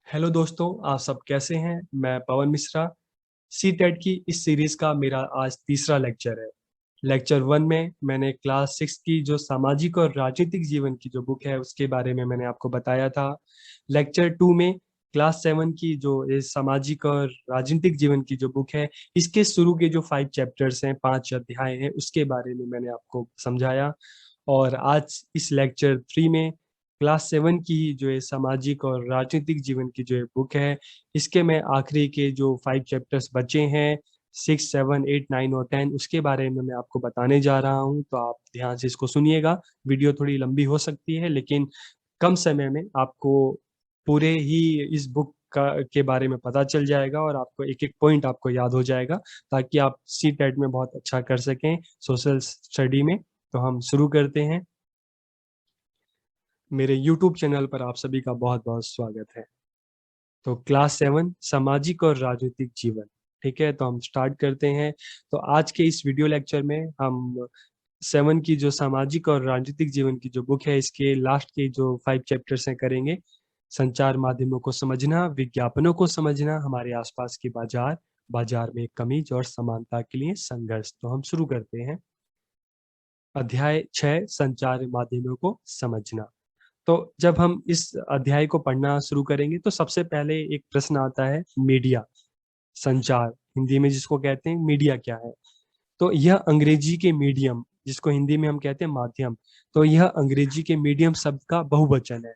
Hello दोस्तों, आप सब कैसे हैं? मैं पवन मिश्रा। सी टेट की इस सीरीज का मेरा आज तीसरा लेक्चर है। लेक्चर 1 में मैंने क्लास 6 की जो सामाजिक और राजनीतिक जीवन की जो बुक है उसके बारे में मैंने आपको बताया था। लेक्चर 2 में क्लास 7 की जो ये सामाजिक और राजनीतिक जीवन की जो बुक है, इसके शुरू के जो 5 चैप्टर्स हैं, 5 अध्याय हैं, उसके बारे में मैंने आपको समझाया। और आज इस लेक्चर 3 में क्लास 7 की जो है सामाजिक और राजनीतिक जीवन की जो है बुक है, इसके मैं आखिरी के जो 5 चैप्टर्स बचे हैं, 6, 7, 8, 9 और 10, उसके बारे में मैं आपको बताने जा रहा हूँ। तो आप ध्यान से इसको सुनिएगा। वीडियो थोड़ी लंबी हो सकती है, लेकिन कम समय में आपको पूरे ही इस बुक के बारे में पता चल जाएगा और आपको एक एक पॉइंट आपको याद हो जाएगा, ताकि आप सी टेट में बहुत अच्छा कर सकें सोशल स्टडी में। तो हम शुरू करते हैं। मेरे यूट्यूब चैनल पर आप सभी का बहुत बहुत स्वागत है। तो क्लास 7 सामाजिक और राजनीतिक जीवन, ठीक है, तो हम स्टार्ट करते हैं। तो आज के इस वीडियो लेक्चर में हम 7 की जो सामाजिक और राजनीतिक जीवन की जो बुक है, इसके लास्ट के जो 5 चैप्टर्स हैं करेंगे। संचार माध्यमों को समझना, विज्ञापनों को समझना, हमारे आसपास की बाजार, बाजार में कमी और समानता के लिए संघर्ष। तो हम शुरू करते हैं। अध्याय 6, संचार माध्यमों को समझना। तो जब हम इस अध्याय को पढ़ना शुरू करेंगे तो सबसे पहले एक प्रश्न आता है, मीडिया, संचार, हिंदी में जिसको कहते हैं मीडिया क्या है। तो यह अंग्रेजी के मीडियम, जिसको हिंदी में हम कहते हैं माध्यम, तो यह अंग्रेजी के मीडियम शब्द का बहुवचन है।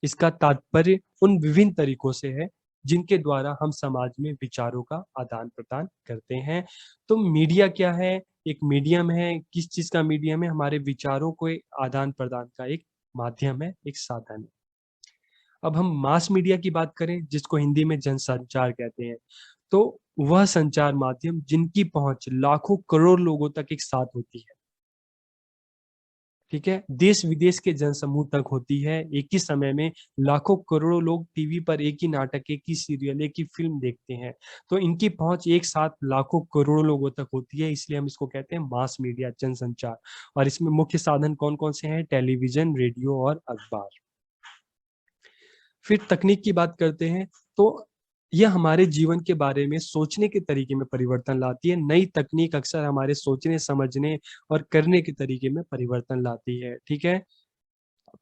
इसका तात्पर्य उन विभिन्न तरीकों से है जिनके द्वारा हम समाज में विचारों का आदान प्रदान करते हैं। तो मीडिया क्या है? एक मीडियम है। किस चीज का मीडियम है? हमारे विचारों को आदान प्रदान का एक माध्यम है, एक साधन है। अब हम मास मीडिया की बात करें, जिसको हिंदी में जनसंचार कहते हैं, तो वह संचार माध्यम जिनकी पहुंच लाखों करोड़ लोगों तक एक साथ होती है, ठीक है, देश विदेश के जनसमूह तक होती है। एक ही समय में लाखों करोड़ों लोग टीवी पर एक ही नाटक, एक ही सीरियल, एक ही फिल्म देखते हैं। तो इनकी पहुंच एक साथ लाखों करोड़ों लोगों तक होती है, इसलिए हम इसको कहते हैं मास मीडिया, जनसंचार। और इसमें मुख्य साधन कौन कौन से हैं? टेलीविजन, रेडियो और अखबार। फिर तकनीक की बात करते हैं। तो यह हमारे जीवन के बारे में सोचने के तरीके में परिवर्तन लाती है। नई तकनीक अक्सर हमारे सोचने, समझने और करने के तरीके में परिवर्तन लाती है, ठीक है।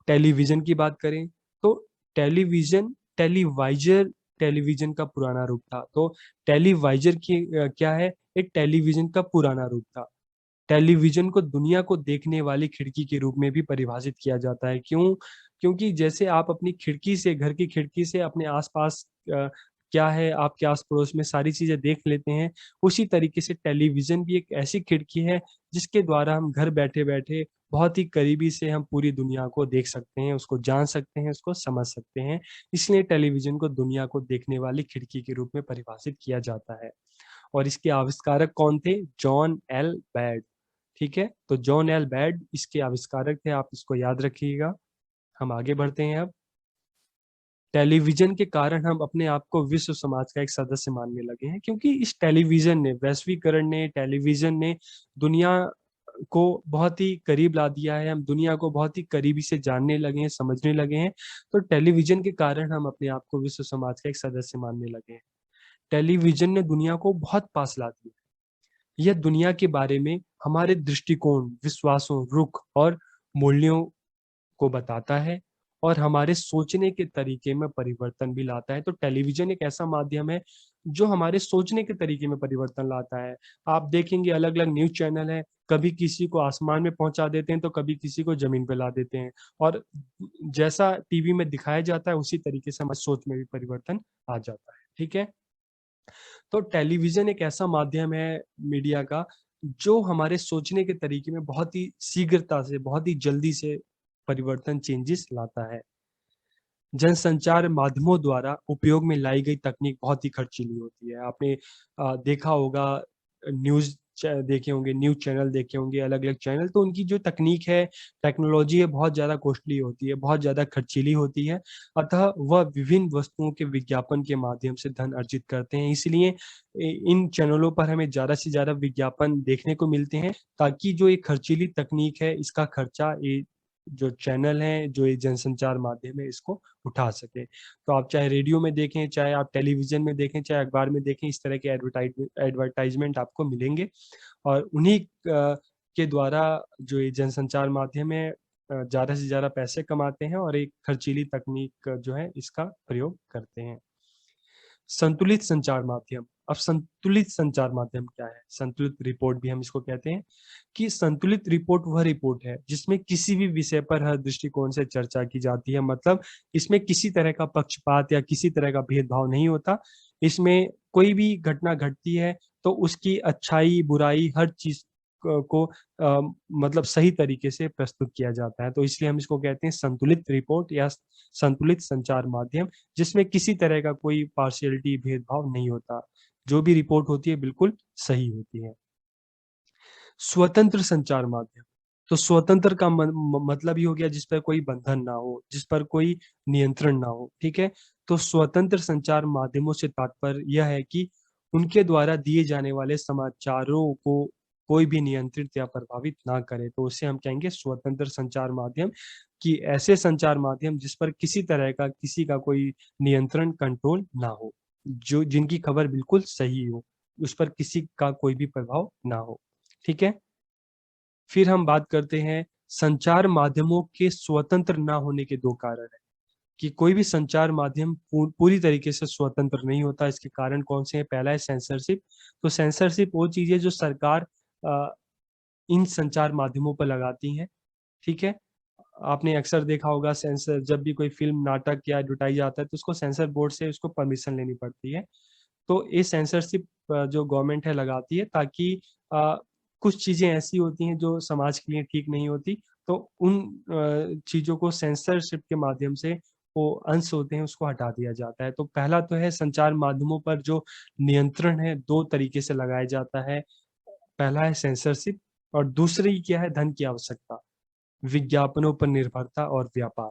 टेलीविजन की बात करें तो टेलीविजन, टेलीवाइजर, टेलीविजन का पुराना रूप था। तो टेलीवाइजर की क्या है? एक टेलीविजन का पुराना रूप था। टेलीविजन को दुनिया को देखने वाली खिड़की के रूप में भी परिभाषित किया जाता है। क्यों? क्योंकि जैसे आप अपनी खिड़की से, घर की खिड़की से अपने आसपास क्या है, आपके आस पड़ोस में सारी चीजें देख लेते हैं, उसी तरीके से टेलीविजन भी एक ऐसी खिड़की है जिसके द्वारा हम घर बैठे बैठे बहुत ही करीबी से हम पूरी दुनिया को देख सकते हैं, उसको जान सकते हैं, उसको समझ सकते हैं। इसलिए टेलीविजन को दुनिया को देखने वाली खिड़की के रूप में परिभाषित किया जाता है। और इसके आविष्कारक कौन थे? जॉन एल बैड, ठीक है। तो जॉन एल बैड इसके आविष्कारक थे, आप इसको याद रखिएगा। हम आगे बढ़ते हैं। अब टेलीविजन के कारण हम अपने आप को विश्व समाज का एक सदस्य मानने लगे हैं, क्योंकि इस टेलीविजन ने, वैश्वीकरण ने, टेलीविजन ने दुनिया को बहुत ही करीब ला दिया है। हम दुनिया को बहुत ही करीबी से जानने लगे हैं, समझने लगे हैं। तो टेलीविजन के कारण हम अपने आप को विश्व समाज का एक सदस्य मानने लगे हैं। टेलीविजन ने दुनिया को बहुत पास ला दिया। यह दुनिया के बारे में हमारे दृष्टिकोण, विश्वासों, रुख और मूल्यों को बताता है और हमारे सोचने के तरीके में परिवर्तन भी लाता है। तो टेलीविजन एक ऐसा माध्यम है जो हमारे सोचने के तरीके में परिवर्तन लाता है। आप देखेंगे अलग अलग न्यूज चैनल है, कभी किसी को आसमान में पहुंचा देते हैं तो कभी किसी को जमीन पे ला देते हैं, और जैसा टीवी में दिखाया जाता है उसी तरीके से हमारी सोच में भी परिवर्तन आ जाता है, ठीक है। तो टेलीविजन एक ऐसा माध्यम है मीडिया का जो हमारे सोचने के तरीके में बहुत ही शीघ्रता से, बहुत ही जल्दी से परिवर्तन, चेंजेस लाता है। जनसंचार माध्यमों द्वारा उपयोग में लाई गई तकनीक बहुत ही खर्चीली होती है। आपने देखा होगा, न्यूज़ देखे होंगे, न्यूज़ चैनल देखे होंगे, अलग-अलग चैनल, तो उनकी जो तकनीक है, टेक्नोलॉजी है, बहुत ज़्यादा कॉस्टली होती है, बहुत ज़्यादा खर्चीली होती है। अतः वह विभिन्न वस्तुओं के विज्ञापन के माध्यम से धन अर्जित करते हैं। इसलिए इन चैनलों पर हमें ज़्यादा से ज़्यादा विज्ञापन देखने को मिलते हैं, ताकि जो ये खर्चीली तकनीक है, इसका खर्चा जो चैनल हैं, जो ये जनसंचार माध्यम है, इसको उठा सके। तो आप चाहे रेडियो में देखें, चाहे आप टेलीविज़न में देखें, चाहे अखबार में देखें, इस तरह के एडवर्टाइज़मेंट आपको मिलेंगे और उन्हीं के द्वारा जो ये जनसंचार माध्यम है ज़्यादा से ज़्यादा पैसे कमाते हैं और एक खर्चीली तकनीक जो है इसका प्रयोग करते हैं। संतुलित संचार माध्यम। अब संतुलित संचार माध्यम क्या है? संतुलित रिपोर्ट भी हम इसको कहते हैं कि संतुलित रिपोर्ट वह रिपोर्ट है जिसमें किसी भी विषय पर हर दृष्टिकोण से चर्चा की जाती है। मतलब इसमें किसी तरह का पक्षपात या किसी तरह का भेदभाव नहीं होता। इसमें कोई भी घटना घटती है तो उसकी अच्छाई, बुराई हर चीज़ को मतलब सही तरीके से प्रस्तुत किया जाता है। तो इसलिए हम इसको कहते हैं संतुलित रिपोर्ट या संतुलित संचार माध्यम जिसमें किसी तरह का कोई पार्शियलिटी भेदभाव नहीं होता। जो भी रिपोर्ट होती है बिल्कुल सही होती है। स्वतंत्र संचार माध्यम, तो स्वतंत्र का मतलब ये हो गया जिस पर कोई बंधन ना हो, जिस पर कोई नियंत्रण ना हो, ठीक है? तो स्वतंत्र संचार माध्यमों से तात्पर्य यह है कि उनके द्वारा दिए जाने वाले समाचारों को कोई भी नियंत्रित या प्रभावित ना करे, तो उसे हम कहेंगे स्वतंत्र संचार माध्यम कि ऐसे संचार माध्यम जिस पर किसी तरह का किसी का कोई नियंत्रण, कंट्रोल ना हो, जो जिनकी खबर बिल्कुल सही हो, उस पर किसी का कोई भी प्रभाव ना हो, ठीक है? फिर हम बात करते हैं संचार माध्यमों के स्वतंत्र ना होने के 2 कारण हैं, कि कोई भी संचार माध्यम पूरी तरीके से स्वतंत्र नहीं होता, इसके कारण कौन से हैं? पहला है सेंसरशिप, तो सेंसरशिप वो चीज़ है जो सरकार अ, इन संचार माध्यमों पर लगाती हैं, ठीक है? आपने अक्सर देखा होगा सेंसर जब भी कोई फ़िल्म, नाटक या एडवर्टाइज़ आता है तो उसको सेंसर बोर्ड से उसको परमिशन लेनी पड़ती है। तो ये सेंसरशिप जो गवर्नमेंट है लगाती है ताकि अ, कुछ चीज़ें ऐसी होती हैं जो समाज के लिए ठीक नहीं होती, तो उन चीज़ों को सेंसरशिप के माध्यम से वो अंश होते हैं उसको हटा दिया जाता है। तो पहला तो है संचार माध्यमों पर जो नियंत्रण है 2 तरीके से लगाया जाता है। पहला है सेंसरशिप और दूसरी क्या है धन की आवश्यकता। विज्ञापनों पर निर्भरता और व्यापार,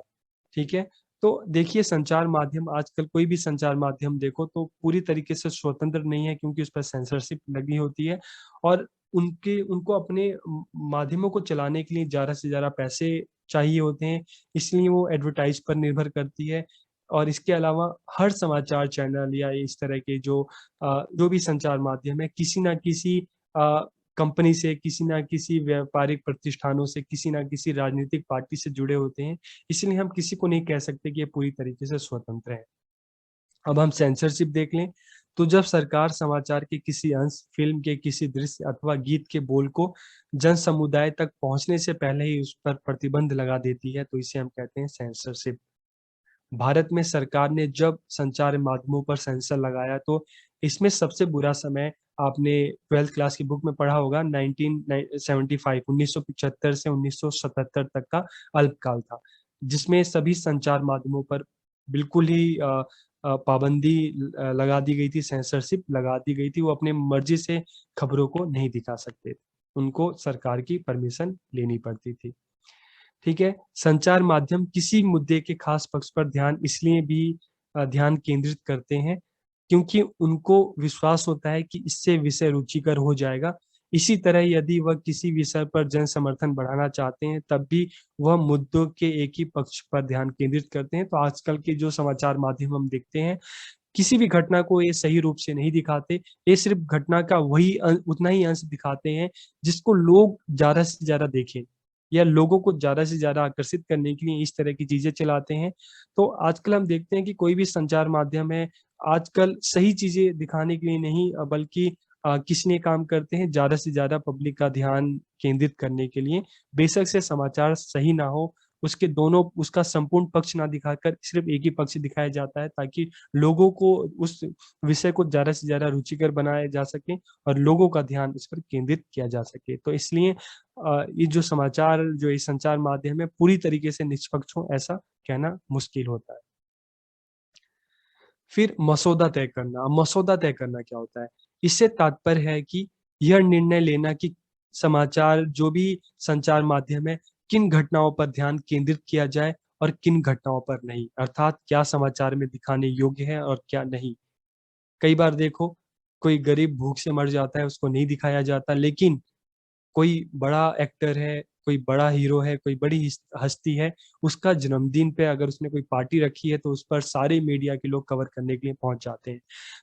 ठीक है? तो देखिए संचार माध्यम आजकल कोई भी संचार माध्यम देखो तो पूरी तरीके से स्वतंत्र नहीं है क्योंकि उस पर सेंसरशिप लगी होती है और उनको अपने माध्यमों को चलाने के लिए ज़्यादा से ज़्यादा पैसे चाहिए होते हैं, इसलिए वो एडवर्टाइज़ पर निर्भर करती है और इसके अलावा हर समाचार चैनल या इस तरह के जो भी संचार माध्यम है, किसी न किसी अ, कंपनी से, किसी न किसी व्यापारिक प्रतिष्ठानों से, किसी न किसी राजनीतिक पार्टी से जुड़े होते हैं, इसलिए हम किसी को नहीं कह सकते कि ये पूरी तरीके से स्वतंत्र है। अब हम सेंसरशिप देख लें, तो जब सरकार समाचार के किसी अंश, फ़िल्म के किसी दृश्य अथवा गीत के बोल को जन समुदाय तक पहुँचने से पहले ही उस पर प्रतिबंध लगा देती है, तो इसे हम कहते हैं सेंसरशिप। भारत में सरकार ने जब संचार माध्यमों पर सेंसर लगाया तो इसमें सबसे बुरा समय आपने 12th क्लास की बुक में पढ़ा होगा 1975 1975 से 1977 तक का अल्पकाल था, जिसमें सभी संचार माध्यमों पर बिल्कुल ही पाबंदी लगा दी गई थी, सेंसरशिप लगा दी गई थी, वो अपने मर्ज़ी से खबरों को नहीं दिखा सकते थे। उनको सरकार की परमिशन लेनी पड़ती थी। ठीक है? संचार माध्यम किसी मुद्दे के खास पक्ष पर ध्यान इसलिए भी ध्यान केंद्रित करते हैं, क्योंकि उनको विश्वास होता है कि इससे विषय रुचिकर हो जाएगा। इसी तरह यदि वह किसी विषय पर जन समर्थन बढ़ाना चाहते हैं, तब भी वह मुद्दों के एक ही पक्ष पर ध्यान केंद्रित करते हैं। तो आजकल के जो समाचार माध्यम हम देखते हैं, किसी भी घटना को ये सही रूप से नहीं दिखाते। ये सिर्फ़ घटना का वही उतना ही अंश दिखाते हैं, जिसको लोग ज़्यादा से ज़्यादा देखें या लोगों को ज़्यादा से ज़्यादा आकर्षित करने के लिए इस तरह की चीज़ें चलाते हैं। तो आजकल हम देखते हैं कि कोई भी संचार माध्यम है, आजकल सही चीज़ें दिखाने के लिए नहीं बल्कि किस लिए काम करते हैं, ज़्यादा से ज़्यादा पब्लिक का ध्यान केंद्रित करने के लिए। बेशक से समाचार सही ना हो, उसका संपूर्ण पक्ष ना दिखाकर सिर्फ़ एक ही पक्ष दिखाया जाता है ताकि लोगों को उस विषय को ज़्यादा से ज़्यादा रुचिकर बनाया जा सके और लोगों का ध्यान इस पर केंद्रित किया जा सके। तो इसलिए ये जो ये संचार माध्यम है पूरी तरीके से निष्पक्ष हो ऐसा कहना मुश्किल होता है। फिर मसौदा तय करना, अब मसौदा तय करना क्या होता है? इससे तात्पर्य है कि यह निर्णय लेना कि समाचार जो भी संचार माध्यम है, किन घटनाओं पर ध्यान केंद्रित किया जाए और किन घटनाओं पर नहीं। अर्थात क्या समाचार में दिखाने योग्य है और क्या नहीं। कई बार देखो, कोई गरीब भूख से मर जाता है, उसको नहीं दिखाया जाता, लेकिन कोई बड़ा एक्टर है कोई बड़ा हीरो है, कोई बड़ी हस्ती है, उसका जन्मदिन पे अगर उसने कोई पार्टी रखी है तो उस पर सारे मीडिया के लोग कवर करने के लिए पहुंच जाते हैं।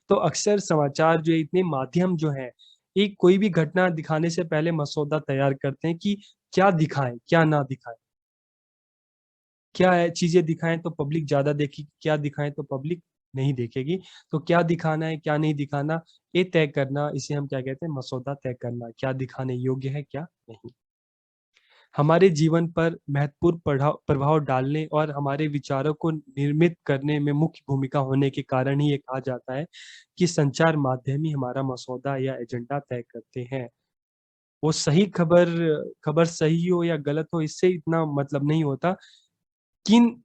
तो अक्सर समाचार जो है, इतने माध्यम जो है, एक कोई भी घटना दिखाने से पहले मसौदा तैयार करते हैं कि क्या दिखाएं, क्या ना दिखाएं, क्या है चीजें दिखाएं तो पब्लिक ज्यादा देखेगी, क्या दिखाएं तो पब्लिक नहीं देखेगी। तो क्या दिखाना है, क्या नहीं दिखाना, ये तय करना, इसे हम क्या कहते हैं, मसौदा तय करना, क्या दिखाने योग्य है, क्या नहीं। हमारे जीवन पर महत्वपूर्ण प्रभाव डालने और हमारे विचारों को निर्मित करने में मुख्य भूमिका होने के कारण ही ये कहा जाता है कि संचार माध्यम ही हमारा मसौदा या एजेंडा तय करते हैं। वो सही खबर खबर सही हो या गलत हो, इससे इतना मतलब नहीं होता। किन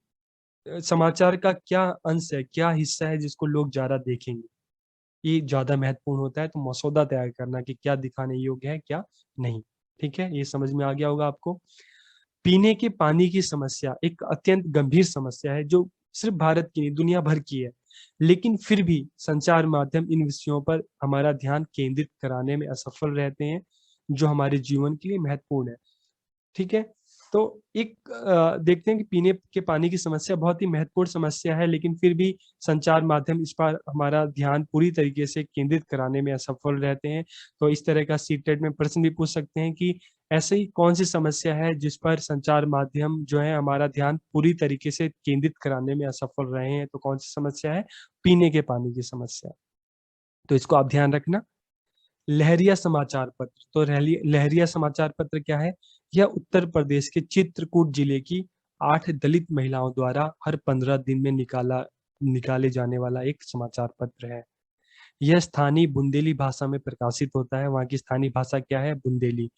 समाचार का क्या अंश है, क्या हिस्सा है जिसको लोग ज़्यादा देखेंगे, ये ज़्यादा महत्वपूर्ण होता है। तो मसौदा तैयार करना कि क्या दिखाने योग्य है, क्या नहीं। ठीक है, ये समझ में आ गया होगा आपको। पीने के पानी की समस्या एक अत्यंत गंभीर समस्या है जो सिर्फ भारत की नहीं, दुनिया भर की है। लेकिन फिर भी संचार माध्यम इन विषयों पर हमारा ध्यान केंद्रित कराने में असफल रहते हैं, जो हमारे जीवन के लिए महत्वपूर्ण है। ठीक है? तो एक देखते हैं कि पीने के पानी की समस्या बहुत ही महत्वपूर्ण समस्या है, लेकिन फिर भी संचार माध्यम इस पर हमारा ध्यान पूरी तरीके से केंद्रित कराने में असफल रहते हैं। तो इस तरह का सीटेट में प्रश्न भी पूछ सकते हैं कि ऐसी कौन-सी समस्या है जिस पर संचार माध्यम जो है हमारा ध्यान पूरी तरीके से केंद्रित कराने में असफल रहे हैं, तो कौन-सी समस्या है? पीने के पानी की समस्या। तो इसको आप ध्यान रखना। लहरिया समाचार पत्र, तो लहरिया समाचार पत्र क्या है? यह उत्तर प्रदेश के चित्रकूट जिले की 8 दलित महिलाओं द्वारा हर 15 दिन में निकाले जाने वाला एक समाचार पत्र है। यह स्थानीय बुंदेली भाषा में प्रकाशित होता है। वहाँ की स्थानीय भाषा क्या है? बुंदेली,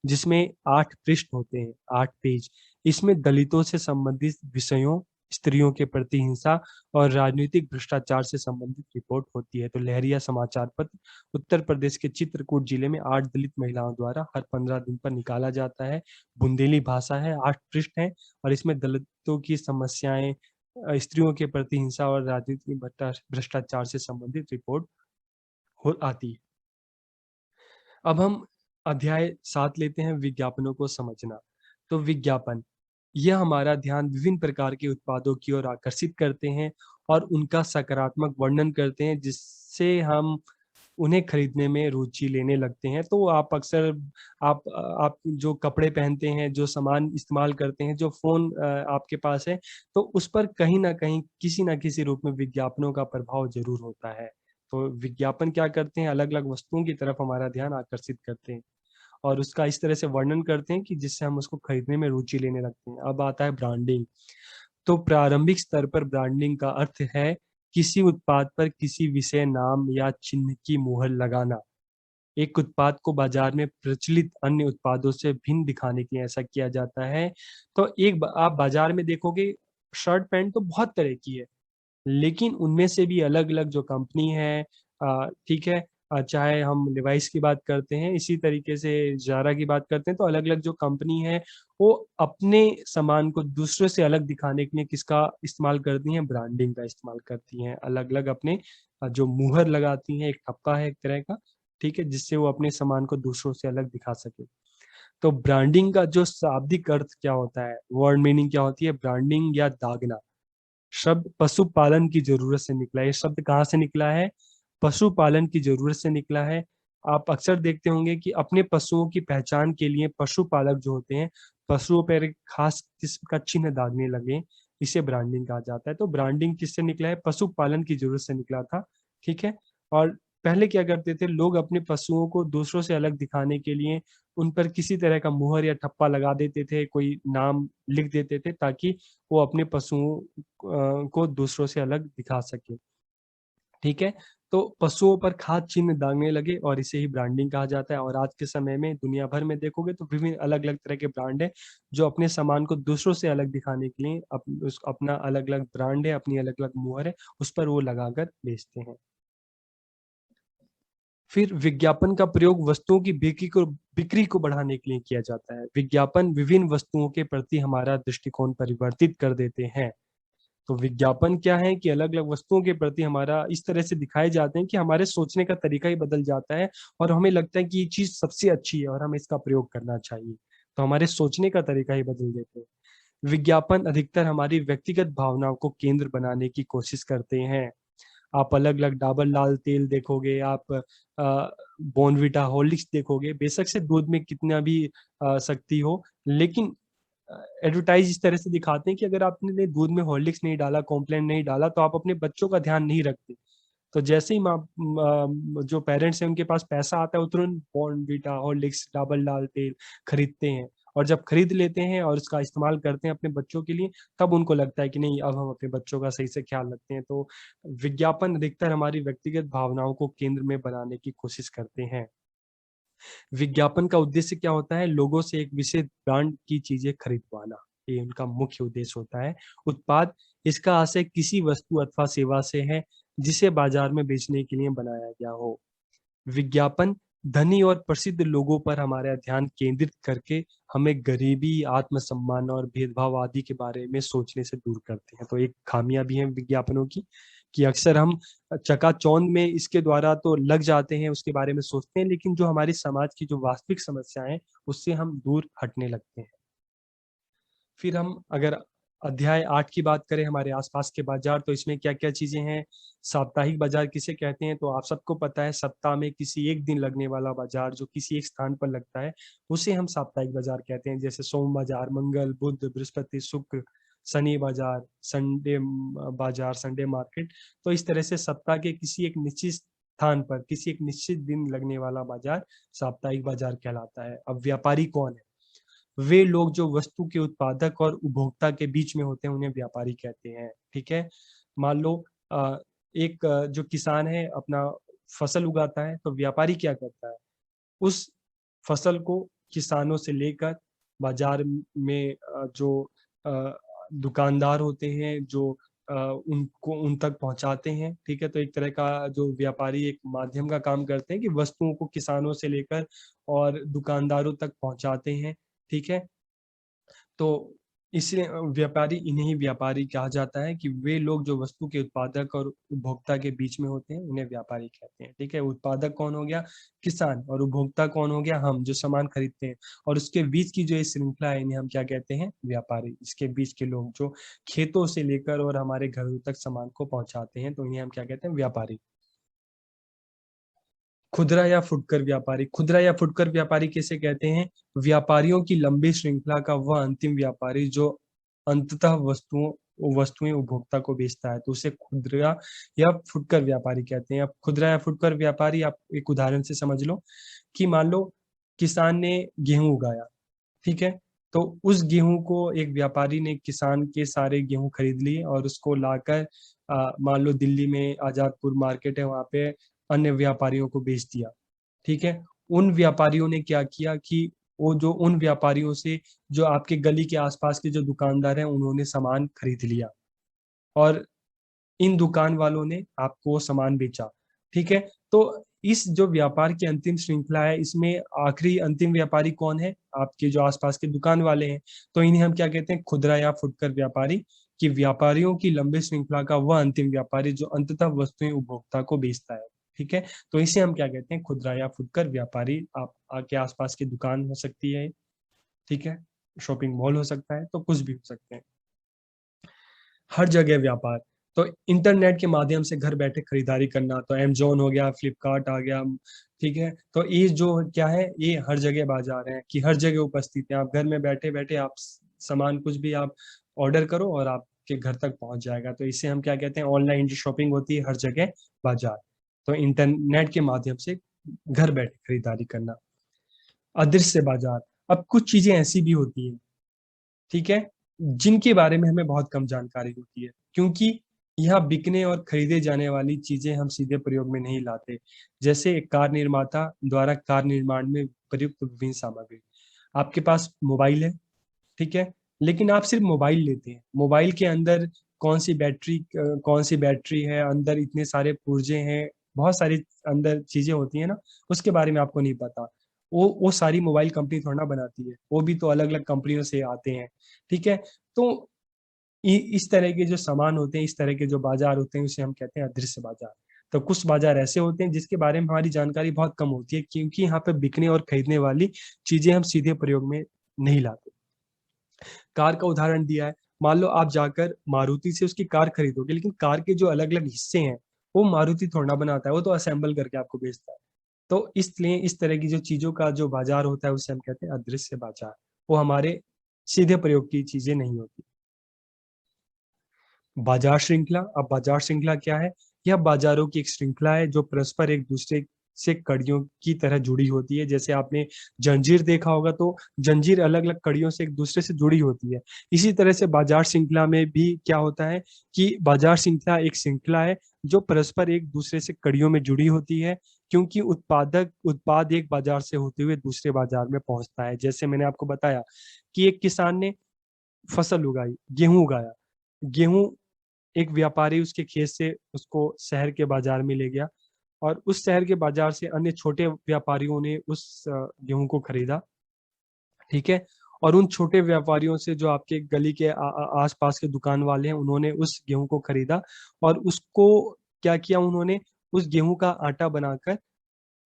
जिसमें 8 पृष्ठ होते हैं, 8 पेज। इसमें दलितों से संबंधित विषयों, स्त्रियों के प्रति हिंसा और राजनीतिक भ्रष्टाचार से संबंधित रिपोर्ट होती है। तो लहरिया समाचार पत्र उत्तर प्रदेश के चित्रकूट जिले में 8 दलित महिलाओं द्वारा हर 15 दिन पर निकाला जाता है। बुंदेली भाषा है, 8 पृष्ठ हैं और इसमें दलितों की समस्याएं, स्त्रियों के प्रति हिंसा और राजनीतिक भ्रष्टाचार से संबंधित रिपोर्ट हो आती है। अब हम अध्याय 7 लेते हैं, विज्ञापनों को समझना। तो विज्ञापन, यह हमारा ध्यान विभिन्न प्रकार के उत्पादों की ओर आकर्षित करते हैं और उनका सकारात्मक वर्णन करते हैं, जिससे हम उन्हें खरीदने में रुचि लेने लगते हैं। तो आप अक्सर आप जो कपड़े पहनते हैं, जो सामान इस्तेमाल करते हैं, जो फ़ोन आपके पास है, तो उस पर कहीं न कहीं, किसी न किसी रूप में विज्ञापनों का प्रभाव ज़रूर होता है। तो विज्ञापन क्या करते हैं, अलग-अलग वस्तुओं की तरफ हमारा ध्यान आकर्षित करते हैं और उसका इस तरह से वर्णन करते हैं कि जिससे हम उसको खरीदने में रुचि लेने लगते हैं। अब आता है ब्रांडिंग। तो प्रारंभिक स्तर पर ब्रांडिंग का अर्थ है किसी उत्पाद पर किसी विशेष नाम या चिन्ह की मुहर लगाना। एक उत्पाद को बाजार में प्रचलित अन्य उत्पादों से भिन्न दिखाने के लिए ऐसा किया जाता है। तो आप बाजार में देखोगे, शर्ट पैंट तो बहुत तरह की है, लेकिन उनमें से भी अलग-अलग जो कंपनी है, ठीक है, चाहे हम लिवाइस की बात करते हैं, इसी तरीके से ज़ारा की बात करते हैं, तो अलग-अलग जो कंपनी है, वो अपने सामान को दूसरों से अलग दिखाने के लिए किसका इस्तेमाल करती हैं? ब्रांडिंग का इस्तेमाल करती हैं। अलग-अलग अपने जो मुहर लगाती हैं, एक ठप्पा है एक तरह का, ठीक है? जिससे वो अपने सामान को दूसरों से अलग दिखा सकें। तो ब्रांडिंग का जो शाब्दिक अर्थ क्या होता है? वर्ड मीनिंग क्या होती है? ब्रांडिंग या दागना। शब्द पशुपालन की ज़रूरत से निकला है। ये शब्द कहाँ से निकला है? पशुपालन की ज़रूरत से निकला है। आप अक्सर देखते होंगे कि अपने पशुओं की पहचान के लिए पशुपालक जो होते हैं, पशुओं पर एक खास किस्म का चिन्ह दागने लगे, इसे ब्रांडिंग कहा जाता है। तो ब्रांडिंग किससे निकला है? पशुपालन की ज़रूरत से निकला था, ठीक है? और पहले क्या करते थे लोग, अपने पशुओं को दूसरों से अलग दिखाने के लिए उन पर किसी तरह का मुहर या ठप्पा लगा देते थे, कोई नाम लिख देते थे, ताकि वो अपने पशुओं को दूसरों से अलग दिखा सके, ठीक है? तो पशुओं पर खास चिन्ह दागने लगे और इसे ही ब्रांडिंग कहा जाता है। और आज के समय में दुनिया भर में देखोगे तो विभिन्न अलग-अलग तरह के ब्रांड हैं, जो अपने सामान को दूसरों से अलग दिखाने के लिए अपना अलग-अलग ब्रांड है, अपनी अलग-अलग मुहर है, उस पर वो लगाकर बेचते हैं। फिर विज्ञापन का प्रयोग वस्तुओं की बिक्री को बढ़ाने के लिए किया जाता है। विज्ञापन विभिन्न वस्तुओं के प्रति हमारा दृष्टिकोण परिवर्तित कर देते हैं। तो विज्ञापन क्या है कि अलग-अलग वस्तुओं के प्रति हमारा इस तरह से दिखाए जाते हैं कि हमारे सोचने का तरीका ही बदल जाता है और हमें लगता है कि ये चीज़ सबसे अच्छी है और हमें इसका प्रयोग करना चाहिए। तो हमारे सोचने का तरीका ही बदल देते हैं। विज्ञापन अधिकतर हमारी व्यक्तिगत भावनाओं को केंद्र बनाने की कोशिश करते हैं। आप अलग-अलग डाबर लाल तेल देखोगे, आप बॉर्नविटा, हॉर्लिक्स देखोगे, बेशक से दूध में कितना भी शक्ति हो, लेकिन एडवर्टाइज़ इस तरह से दिखाते हैं कि अगर आपने दूध में हॉर्लिक्स नहीं डाला, कॉम्प्लान नहीं डाला, तो आप अपने बच्चों का ध्यान नहीं रखते। तो जैसे ही जो पेरेंट्स हैं उनके पास पैसा आता है, वो तुरंत बॉर्नविटा, हॉर्लिक्स, डाबर लाल तेल खरीदते हैं, और जब खरीद लेते हैं और उसका इस्तेमाल करते हैं अपने बच्चों के लिए, तब उनको लगता है कि नहीं, अब हम अपने बच्चों का सही से ख्याल रखते हैं। तो विज्ञापन अधिकतर हमारी व्यक्तिगत भावनाओं को केंद्र में बनाने की कोशिश करते हैं। विज्ञापन का उद्देश्य क्या होता है? लोगों से एक विशेष ब्रांड की चीज़ें खरीदवाना, ये उनका मुख्य उद्देश्य होता है। उत्पाद, इसका आशय किसी वस्तु अथवा सेवा से है, जिसे बाजार में बेचने के लिए बनाया गया हो। विज्ञापन धनी और प्रसिद्ध लोगों पर हमारा ध्यान केंद्रित करके हमें गरीबी, आत्मसम्मान और भेदभाव आदि के बारे में सोचने से दूर करते हैं। तो एक खामियाँ भी हैं विज्ञापनों की, कि अक्सर हम चकाचौंध में इसके द्वारा तो लग जाते हैं, उसके बारे में सोचते हैं, लेकिन जो हमारी समाज की जो वास्तविक समस्याएँ हैं, उससे हम दूर हटने लगते हैं। फिर हम अगर अध्याय 8 की बात करें, हमारे आसपास के बाज़ार, तो इसमें क्या-क्या चीज़ें हैं? साप्ताहिक बाज़ार किसे कहते हैं? तो आप सबको पता है, सप्ताह में किसी एक दिन लगने वाला बाज़ार जो किसी एक स्थान पर लगता है, उसे हम साप्ताहिक बाज़ार कहते हैं। जैसे सोम बाज़ार, मंगल, बुध, बृहस्पति, शुक्र, शनि बाज़ार, बाज़ार, संडे मार्केट। तो इस तरह से सप्ताह के किसी एक निश्चित स्थान पर, किसी एक निश्चित दिन लगने वाला बाज़ार साप्ताहिक बाज़ार कहलाता है। अब व्यापारी कौन है? वे लोग जो वस्तु के उत्पादक और उपभोक्ता के बीच में होते हैं, उन्हें व्यापारी कहते हैं, ठीक है? मान लो एक जो किसान है अपना फसल उगाता है, तो व्यापारी क्या करता है? उस फसल को किसानों से लेकर बाज़ार में जो अ, दुकानदार होते हैं, जो उनको उन तक पहुँचाते हैं, ठीक है? तो एक तरह का जो व्यापारी एक माध्यम का काम करते हैं कि वस्तुओं को किसानों से लेकर और दुकानदारों तक पहुँचाते हैं, ठीक है? तो इसलिए व्यापारी, इन्हें ही व्यापारी कहा जाता है, कि वे लोग जो वस्तु के उत्पादक और उपभोक्ता के बीच में होते हैं, उन्हें व्यापारी कहते हैं, ठीक है? उत्पादक कौन हो गया? किसान। और उपभोक्ता कौन हो गया? हम, जो सामान खरीदते हैं। और उसके बीच की जो ये श्रृंखला है, इन्हें हम क्या कहते हैं? व्यापारी। इसके बीच के लोग जो खेतों से लेकर और हमारे घरों तक सामान को पहुँचाते हैं, तो इन्हें हम क्या कहते हैं? व्यापारी। खुदरा या फुटकर व्यापारी। खुदरा या फुटकर व्यापारी किसे कहते हैं? व्यापारियों की लंबी श्रृंखला का वह अंतिम व्यापारी जो अंततः वस्तुएँ उपभोक्ता को बेचता है, तो उसे खुदरा या फुटकर व्यापारी कहते हैं। अब खुदरा या फुटकर व्यापारी, आप एक उदाहरण से समझ लो, कि मान लो किसान ने गेहूँ उगाया, ठीक है? तो उस गेहूँ को एक व्यापारी ने किसान के सारे गेहूँ खरीद लिए और उसको लाकर मान लो दिल्ली में आज़ादपुर मार्केट है, वहाँ पे अन्य व्यापारियों को बेच दिया, ठीक है? उन व्यापारियों ने क्या किया कि वो जो उन व्यापारियों से जो आपके गली के आस-पास के जो दुकानदार हैं, उन्होंने सामान खरीद लिया और इन दुकान वालों ने आपको सामान बेचा, ठीक है? तो इस जो व्यापार की अंतिम श्रृंखला है, इसमें आखिरी अंतिम व्यापारी कौन है? आपके जो आस-पास के दुकान वाले हैं। तो इन्हें हम क्या कहते हैं? खुदरा या फुटकर व्यापारी, कि व्यापारियों की लंबी श्रृंखला का वह अंतिम व्यापारी जो अंततः वस्तुएँ उपभोक्ता को बेचता है, ठीक है? तो इसे हम क्या कहते हैं? खुदरा या फुटकर व्यापारी। आप के आस-पास की दुकान हो सकती है, ठीक है? शॉपिंग मॉल हो सकता है, तो कुछ भी हो सकते हैं। हर जगह व्यापार। तो इंटरनेट के माध्यम से घर बैठे खरीदारी करना, तो अमेज़न हो गया, फ्लिपकार्ट आ गया, ठीक है? तो ये जो क्या है, ये हर जगह बाज़ार है, कि हर जगह उपस्थित है। आप घर में बैठे-बैठे आप सामान कुछ भी आप ऑर्डर करो और आपके घर तक पहुँच जाएगा। तो इसे हम क्या कहते हैं? ऑनलाइन जो शॉपिंग होती है, हर जगह बाज़ार। तो इंटरनेट के माध्यम से घर बैठे खरीदारी करना। अदृश्य बाज़ार। अब कुछ चीज़ें ऐसी भी होती हैं, ठीक है? जिनके बारे में हमें बहुत कम जानकारी होती है, क्योंकि यहाँ बिकने और खरीदे जाने वाली चीज़ें हम सीधे प्रयोग में नहीं लाते। जैसे एक कार निर्माता द्वारा कार निर्माण में प्रयुक्त विभिन्न सामग्री। आपके पास मोबाइल है, ठीक है? लेकिन आप सिर्फ़ मोबाइल लेते हैं। मोबाइल के अंदर कौन-सी बैटरी है, अंदर इतने सारे पुर्जे हैं, बहुत सारी अंदर चीज़ें होती हैं ना, उसके बारे में आपको नहीं पता। वो सारी मोबाइल कंपनी थोड़ी ना बनाती है, वो भी तो अलग-अलग कंपनियों से आते हैं, ठीक है? तो इस तरह के जो सामान होते हैं, इस तरह के जो बाज़ार होते हैं, उसे हम कहते हैं अदृश्य बाज़ार। तो कुछ बाज़ार ऐसे होते हैं जिसके बारे में हमारी जानकारी बहुत कम होती है, क्योंकि यहाँ पे बिकने और खरीदने वाली चीज़ें हम सीधे प्रयोग में नहीं लाते। कार का उदाहरण दिया है, मान लो आप जाकर मारुति से उसकी कार खरीदोगे, लेकिन कार के जो अलग-अलग हिस्से हैं, वो मारुति थोड़ी ना बनाता है, वो तो असेंबल करके आपको बेचता है। तो इसलिए इस तरह की जो चीज़ों का जो बाज़ार होता है, उसे हम कहते हैं अदृश्य बाज़ार। वो हमारे सीधे प्रयोग की चीज़ें नहीं होती। बाजार श्रृंखला, अब बाजार श्रृंखला क्या है? यह बाज़ारों की एक श्रृंखला है जो परस्पर एक-दूसरे से कड़ियों की तरह जुड़ी होती है। जैसे आपने जंजीर देखा होगा, तो जंजीर अलग-अलग कड़ियों से एक-दूसरे से जुड़ी होती है। इसी तरह से बाजार श्रृंखला में भी क्या होता है कि बाजार श्रृंखला एक श्रृंखला है जो परस्पर एक-दूसरे से कड़ियों में जुड़ी होती है, क्योंकि उत्पाद एक बाजार से होते हुए दूसरे बाजार में पहुँचता है। जैसे मैंने आपको बताया कि एक किसान ने फसल उगाई, गेहूँ उगाया। गेहूँ एक व्यापारी उसके खेत से उसको शहर के बाजार में ले गया और उस शहर के बाजार से अन्य छोटे व्यापारियों ने उस गेहूँ को खरीदा, ठीक है? और उन छोटे व्यापारियों से जो आपके गली के आस-पास के दुकान वाले हैं, उन्होंने उस गेहूँ को खरीदा और उसको क्या किया उन्होंने, उस गेहूँ का आटा बनाकर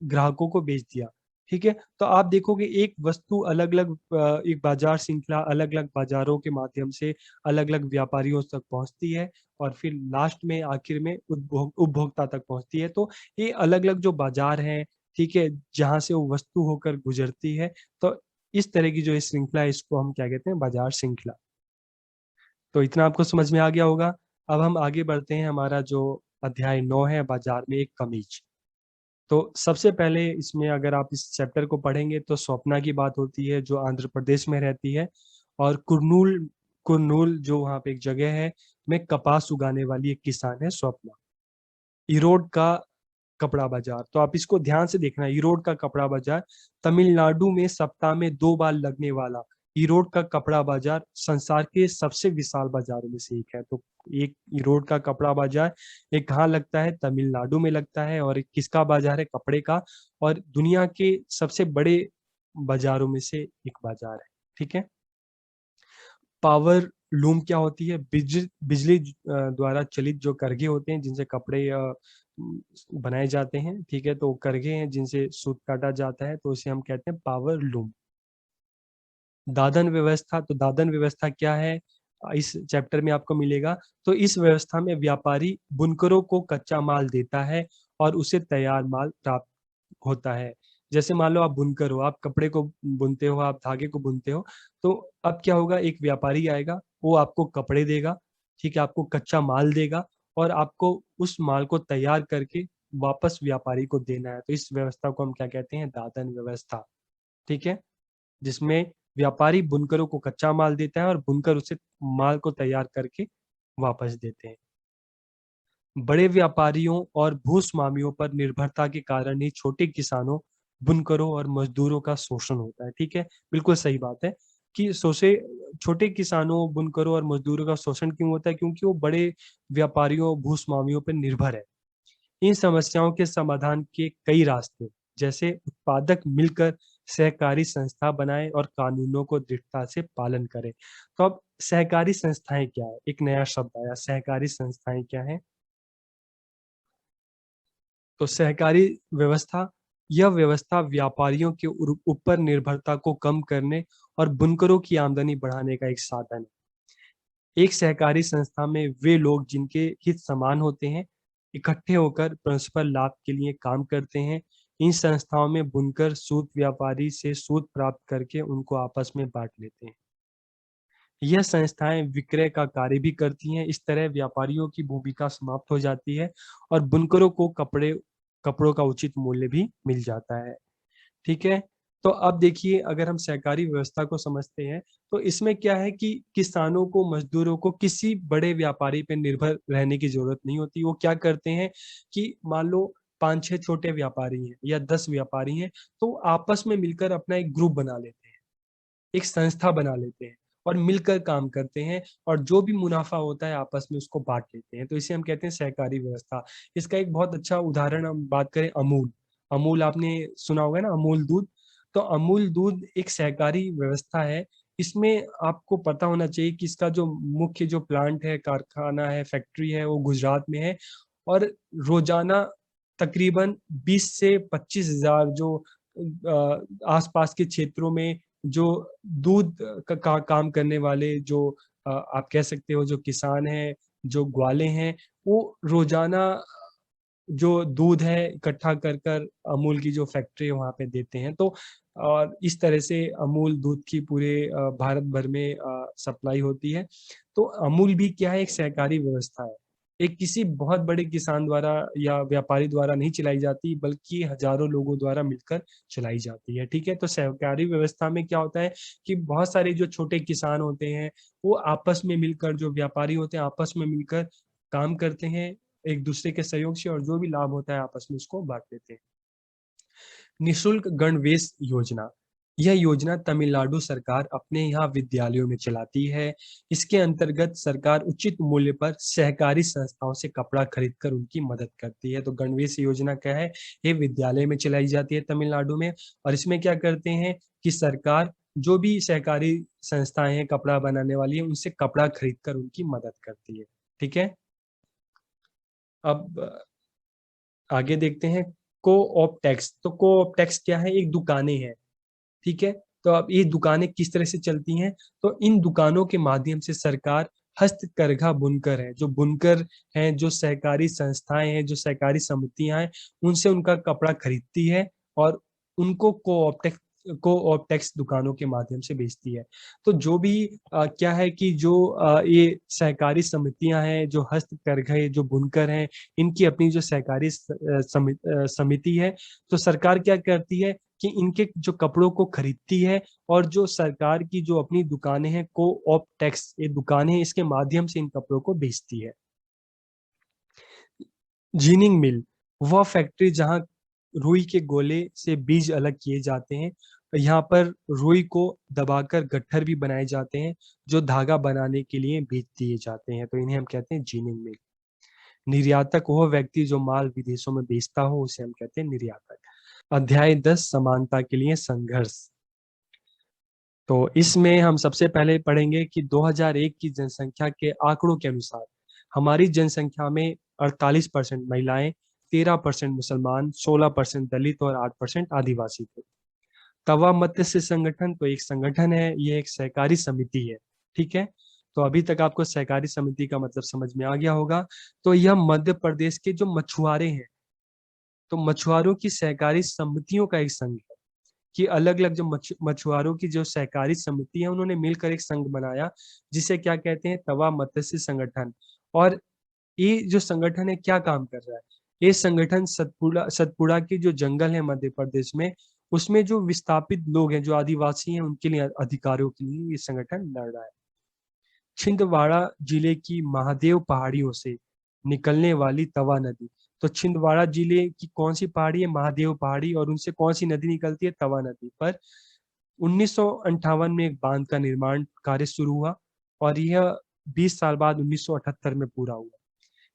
ग्राहकों को बेच दिया, ठीक है? तो आप देखोगे एक वस्तु अलग-अलग एक बाज़ार श्रृंखला अलग-अलग बाज़ारों के माध्यम से अलग-अलग व्यापारियों तक पहुँचती है और फिर लास्ट में आखिर में उपभोक्ता तक पहुँचती है। तो ये अलग-अलग जो बाज़ार हैं, ठीक है? जहाँ से वो वस्तु होकर गुज़रती है, तो इस तरह की जो ये श्रृंखला है, इसको हम क्या कहते हैं? बाज़ार श्रृंखला। तो इतना आपको समझ में आ गया होगा। अब हम आगे बढ़ते हैं, हमारा जो अध्याय 9 है, बाज़ार में एक कमीज। तो सबसे पहले इसमें अगर आप इस चैप्टर को पढ़ेंगे तो स्वप्ना की बात होती है जो आंध्र प्रदेश में रहती है और कुरनूल कुरनूल जो वहाँ पे एक जगह है में कपास उगाने वाली एक किसान है स्वप्ना। इरोड का कपड़ा बाजार, तो आप इसको ध्यान से देखना, इरोड का कपड़ा बाजार तमिलनाडु में सप्ताह में 2 बार लगने वाला इरोड का कपड़ा बाजार संसार के सबसे विशाल बाजारों में से एक है। तो एक इरोड का कपड़ा बाजार एक कहाँ लगता है? तमिलनाडु में लगता है और एक किसका बाजार है? कपड़े का, और दुनिया के सबसे बड़े बाजारों में से एक बाजार है, ठीक है? पावर लूम क्या होती है? बिजली द्वारा चलित जो करघे होते हैं जिनसे कपड़े बनाए जाते हैं, ठीक है? तो करघे हैं जिनसे सूत काटा जाता है, तो इसे हम कहते हैं पावर लूम। दादन व्यवस्था, तो दादन व्यवस्था क्या है? इस चैप्टर में आपको मिलेगा। तो इस व्यवस्था में व्यापारी बुनकरों को कच्चा माल देता है और उसे तैयार माल प्राप्त होता है। जैसे मान लो आप बुनकर हो, आप कपड़े को बुनते हो, आप धागे को बुनते हो, तो अब क्या होगा, एक व्यापारी आएगा, वो आपको कपड़े देगा, ठीक है? आपको कच्चा माल देगा और आपको उस माल को तैयार करके वापस व्यापारी को देना है। तो इस व्यवस्था को हम क्या कहते हैं? दादन व्यवस्था, ठीक है? जिसमें व्यापारी बुनकरों को कच्चा माल देता है और बुनकर उसे माल को तैयार करके वापस देते हैं। बड़े व्यापारियों और भूस्वामियों पर निर्भरता के कारण ही छोटे किसानों, बुनकरों और मजदूरों का शोषण होता है, ठीक है? बिल्कुल सही बात है कि सोसे छोटे किसानों, बुनकरों और मजदूरों का शोषण क्यों होता है? क्योंकि वो बड़े व्यापारियों, भूस्वामियों पर निर्भर है। इन समस्याओं के समाधान के कई रास्ते, जैसे उत्पादक मिलकर सहकारी संस्था बनाएं और कानूनों को दृढ़ता से पालन करें। तो अब सहकारी संस्थाएं क्या है? एक नया शब्द आया, सहकारी संस्थाएं क्या है? तो सहकारी व्यवस्था, यह व्यवस्था व्यापारियों के ऊपर निर्भरता को कम करने और बुनकरों की आमदनी बढ़ाने का एक साधन है। एक सहकारी संस्था में वे लोग जिनके हित समान होते हैं, इकट्ठे होकर परस्पर लाभ के लिए काम करते हैं। इन संस्थाओं में बुनकर सूत व्यापारी से सूत प्राप्त करके उनको आपस में बाँट लेते हैं। यह संस्थाएँ विक्रय का कार्य भी करती हैं, इस तरह व्यापारियों की भूमिका समाप्त हो जाती है और बुनकरों को कपड़ों का उचित मूल्य भी मिल जाता है। ठीक है? तो अब देखिए, अगर हम सहकारी व्यवस्था को समझते हैं, तो इसमें क्या है कि किसानों को, मज़दूरों को किसी बड़े व्यापारी पे निर्भर रहने की ज़रूरत नहीं होती। वो क्या करते हैं कि मान लो 5-6 छोटे व्यापारी हैं या 10 व्यापारी हैं, तो आपस में मिलकर अपना एक ग्रुप बना लेते हैं, एक संस्था बना लेते हैं और मिलकर काम करते हैं और जो भी मुनाफ़ा होता है आपस में उसको बाँट लेते हैं। तो इसे हम कहते हैं सहकारी व्यवस्था। इसका एक बहुत अच्छा उदाहरण हम बात करें, अमूल। अमूल आपने सुना होगा ना, अमूल दूध। तो अमूल दूध एक सहकारी व्यवस्था है। इसमें आपको पता होना चाहिए कि इसका जो मुख्य जो प्लांट है, कारखाना है, फैक्ट्री है, वो गुजरात में है और रोज़ाना तकरीबन 20 से 25,000 जो आस-पास के क्षेत्रों में जो दूध का काम करने वाले जो आप कह सकते हो जो किसान हैं, जो ग्वाले हैं, वो रोज़ाना जो दूध है इकट्ठा कर कर अमूल की जो फैक्ट्री है वहाँ पे देते हैं। तो और इस तरह से अमूल दूध की पूरे भारत भर में सप्लाई होती है। तो अमूल भी क्या है, एक सहकारी व्यवस्था है। एक किसी बहुत बड़े किसान द्वारा या व्यापारी द्वारा नहीं चलाई जाती, बल्कि हज़ारों लोगों द्वारा मिलकर चलाई जाती है, ठीक है? तो सहकारी व्यवस्था में क्या होता है कि बहुत सारे जो छोटे किसान होते हैं, वो आपस में मिलकर, जो व्यापारी होते हैं, आपस में मिलकर काम करते हैं, एक दूसरे के सहयोग से, और जो भी लाभ होता है आपस में उसको बाँट लेते हैं। निःशुल्क गणवेश योजना, यह योजना तमिलनाडु सरकार अपने यहाँ विद्यालयों में चलाती है। इसके अंतर्गत सरकार उचित मूल्य पर सहकारी संस्थाओं से कपड़ा खरीदकर उनकी मदद करती है। तो गणवेश योजना क्या है? ये विद्यालय में चलाई जाती है तमिलनाडु में, और इसमें क्या करते हैं कि सरकार जो भी सहकारी संस्थाएँ हैं कपड़ा बनाने वाली हैं, उनसे कपड़ा खरीदकर उनकी मदद करती है। ठीक है? अब आगे देखते हैं को-ऑप टैक्स। तो को-ऑप टैक्स क्या है? एक दुकानें हैं, ठीक है? तो अब ये दुकानें किस तरह से चलती हैं? तो इन दुकानों के माध्यम से सरकार हस्तकरघा बुनकर हैं, जो बुनकर हैं, जो सहकारी संस्थाएँ हैं, जो सहकारी समितियाँ हैं, उनसे उनका कपड़ा खरीदती है और उनको को-ऑप टैक्स दुकानों के माध्यम से बेचती है। तो जो भी क्या है कि जो ये सहकारी समितियाँ हैं, जो हस्तकरघे, जो बुनकर हैं, इनकी अपनी जो सहकारी समिति है, तो सरकार क्या करती है कि इनके जो कपड़ों को खरीदती है, और जो सरकार की जो अपनी दुकानें हैं, को-ऑप टैक्स ये दुकानें इसके माध्यम से इन कपड़ों को बेचती है। जिनिंग मिल, वह फैक्ट्री जहाँ रुई के गोले से बीज अलग किए जाते हैं। यहाँ पर रुई को दबाकर गट्ठर भी बनाए जाते हैं, जो धागा बनाने के लिए बेच दिए जाते हैं, तो इन्हें हम कहते हैं जिनिंग मिल। निर्यातक वह व्यक्ति जो माल विदेशों में बेचता हो, उसे हम कहते हैं निर्यातक। अध्याय 10 समानता के लिए संघर्ष। तो इसमें हम सबसे पहले पढ़ेंगे कि 2001 की जनसंख्या के आंकड़ों के अनुसार हमारी जनसंख्या में 48% महिलाएं, 13% मुसलमान, 16% दलित और 8% आदिवासी थे। तवा मत्स्य संगठन तो एक संगठन है, ये एक सहकारी समिति है, ठीक है? तो अभी तक आपको सहकारी समिति का मतलब समझ में आ गया होगा। तो यह मध्य प्रदेश के जो मछुआरे हैं, तो मछुआरों की सहकारी समितियों का एक संघ है। कि अलग-अलग जो मछुआरों की जो सहकारी समिति है, उन्होंने मिलकर एक संघ बनाया, जिसे क्या कहते हैं, तवा मत्स्य संगठन। और ये जो संगठन है क्या काम कर रहा है? ये संगठन सतपुड़ा के जो जंगल है मध्य प्रदेश में, उसमें जो विस्थापित लोग हैं, जो आदिवासी हैं, उनके लिए अधिकारों के लिए ये संगठन लड़ रहा है। छिंदवाड़ा जिले की महादेव पहाड़ियों से निकलने वाली तवा नदी। तो छिंदवाड़ा जिले की कौन-सी पहाड़ी है? महादेव पहाड़ी, और उनसे कौन-सी नदी निकलती है? तवा नदी। पर 1958 में एक बांध का निर्माण कार्य शुरू हुआ, और यह 20 साल बाद 1978 में पूरा हुआ।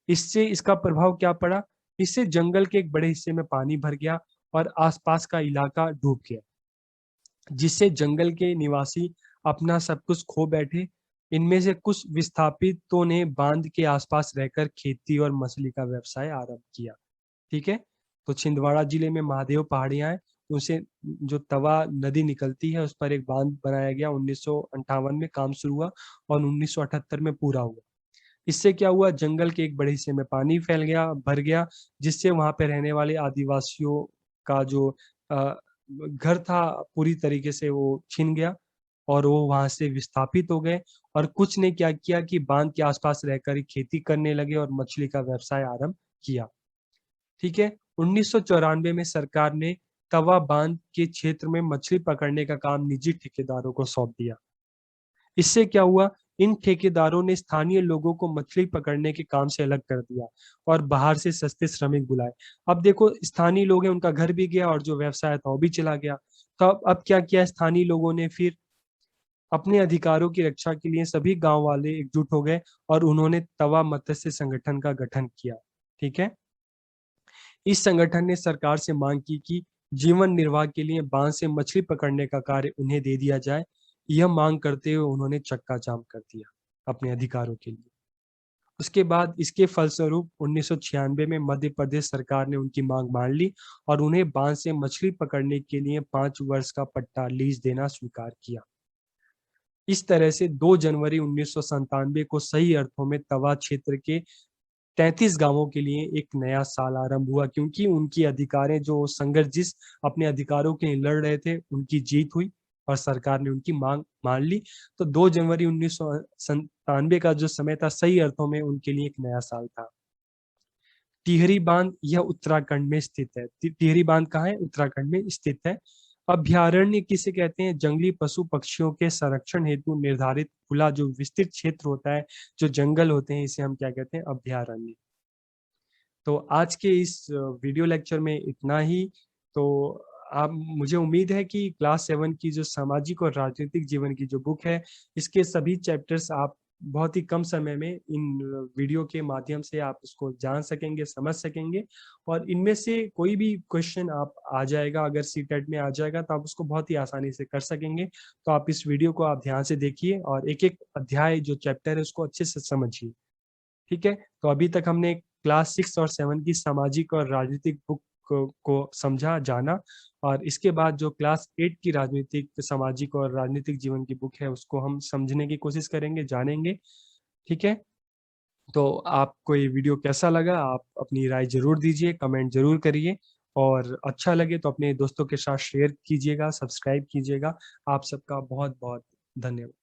इससे इसका प्रभाव क्या पड़ा? इससे जंगल के एक बड़े हिस्से में पानी भर गया और आसपास का इलाका डूब गया, जिससे जंगल के निवासी अपना सब कुछ खो बैठे। इनमें से कुछ विस्थापितों ने बांध के आसपास रहकर खेती और मछली का व्यवसाय आरंभ किया, ठीक है? तो छिंदवाड़ा जिले में महादेव पहाड़ियाँ हैं, उसे जो तवा नदी निकलती है, उस पर एक बांध बनाया गया, 1958 में काम शुरू हुआ और 1978 में पूरा हुआ। इससे क्या हुआ, जंगल के एक बड़े हिस्से में पानी फैल गया, भर गया, जिससे वहाँ पे रहने वाले आदिवासियों का जो अ, घर था पूरी तरीके से वो छिन गया, और वो वहाँ से विस्थापित हो गए, और कुछ ने क्या किया कि बांध के आस-पास रहकर ही खेती करने लगे और मछली का व्यवसाय आरंभ किया, ठीक है? 1994 में सरकार ने तवा बांध के क्षेत्र में मछली पकड़ने का काम निजी ठेकेदारों को सौंप दिया। इससे क्या हुआ, इन ठेकेदारों ने स्थानीय लोगों को मछली पकड़ने के काम से अलग कर दिया और बाहर से सस्ते श्रमिक बुलाए। अब देखो, स्थानीय लोग हैं, उनका घर भी गया और जो व्यवसाय था वो भी चला गया। तो अब क्या किया स्थानीय लोगों ने, फिर अपने अधिकारों की रक्षा के लिए सभी गाँव वाले एकजुट हो गए और उन्होंने तवा मत्स्य संगठन का गठन किया, ठीक है? इस संगठन ने सरकार से मांग की कि जीवन निर्वाह के लिए बांध से मछली पकड़ने का कार्य उन्हें दे दिया जाए। यह मांग करते हुए उन्होंने चक्का जाम कर दिया अपने अधिकारों के लिए। उसके बाद इसके फलस्वरूप 1996 में मध्य प्रदेश सरकार ने उनकी मांग मान ली और उन्हें बांध से मछली पकड़ने के लिए 5 वर्ष का पट्टा लीज देना स्वीकार किया। इस तरह से 2 जनवरी 1997 को सही अर्थों में तवा क्षेत्र के 33 गांवों के लिए एक नया साल आरंभ हुआ, क्योंकि उनकी अधिकारें जो संघर्ष जिस अपने अधिकारों के लिए लड़ रहे थे, उनकी जीत हुई और सरकार ने उनकी मांग मान ली। तो 2 जनवरी 1997 का जो समय था, सही अर्थों में उनके लिए एक नया साल था। टिहरी बांध यह उत्तराखंड में स्थित है। टिहरी बांध कहाँ है? उत्तराखंड में स्थित है। अभयारण्य किसे कहते हैं? जंगली पशु पक्षियों के संरक्षण हेतु निर्धारित खुला जो विस्तृत क्षेत्र होता है, जो जंगल होते हैं, इसे हम क्या कहते हैं? अभयारण्य। तो आज के इस वीडियो लेक्चर में इतना ही। तो आप मुझे उम्मीद है कि क्लास 7 की जो सामाजिक और राजनीतिक जीवन की जो बुक है, इसके सभी चैप्टर्स आप बहुत ही कम समय में इन वीडियो के माध्यम से आप उसको जान सकेंगे, समझ सकेंगे और इनमें से कोई भी क्वेश्चन आप आ जाएगा, अगर सीटेट में आ जाएगा तो आप उसको बहुत ही आसानी से कर सकेंगे। तो आप इस वीडियो को आप ध्यान से देखिए और एक-एक अध्याय जो चैप्टर है उसको अच्छे से समझिए। ठीक है? तो अभी तक हमने क्लास 6 और 7 की सामाजिक और राजनीतिक बुक को समझा, जाना और इसके बाद जो क्लास 8 की राजनीतिक, सामाजिक और राजनीतिक जीवन की बुक है, उसको हम समझने की कोशिश करेंगे, जानेंगे। ठीक है? तो आपको ये वीडियो कैसा लगा? आप अपनी राय ज़रूर दीजिए, कमेंट ज़रूर करिए और अच्छा लगे तो अपने दोस्तों के साथ शेयर कीजिएगा, सब्सक्राइब कीजिएगा। आप सबका बहुत-बहुत धन्यवाद।